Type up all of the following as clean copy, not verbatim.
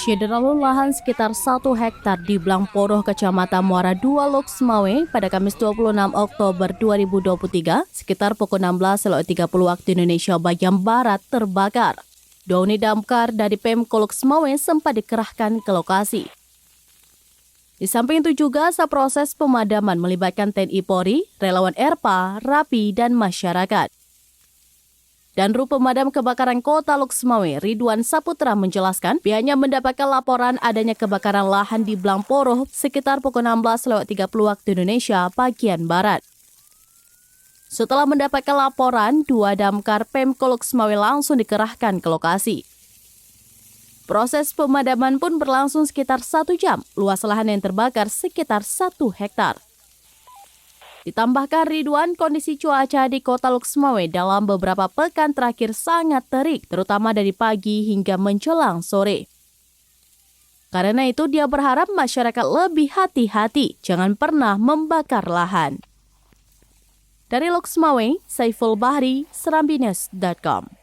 Syederalun lahan sekitar 1 hektar di Blangporoh, Kecamatan Muara II, Loksmawe pada Kamis 26 Oktober 2023 sekitar pukul 16.30 waktu Indonesia bagian Barat terbakar. 2 unit damkar dari Pemko Loksmawe sempat dikerahkan ke lokasi. Di samping itu juga saat proses pemadaman melibatkan TNI Polri, relawan ERPA, RAPI, dan masyarakat. Danru Pemadam Kebakaran Kota Loksmawe, Ridwan Saputra menjelaskan pihaknya mendapatkan laporan adanya kebakaran lahan di Blangporoh sekitar pukul 16.30 waktu Indonesia bagian Barat. Setelah mendapatkan laporan, 2 damkar Pemko Loksmawe langsung dikerahkan ke lokasi. Proses pemadaman pun berlangsung sekitar 1 jam, luas lahan yang terbakar sekitar 1 hektar. Ditambahkan Ridwan, kondisi cuaca di kota Loksmawe dalam beberapa pekan terakhir sangat terik, terutama dari pagi hingga menjelang sore. Karena itu dia berharap masyarakat lebih hati-hati, jangan pernah membakar lahan. Dari Loksmawe, Saiful Bahri, Serambinews.com.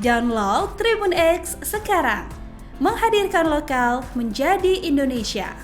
Download Tribun X sekarang, menghadirkan lokal menjadi Indonesia.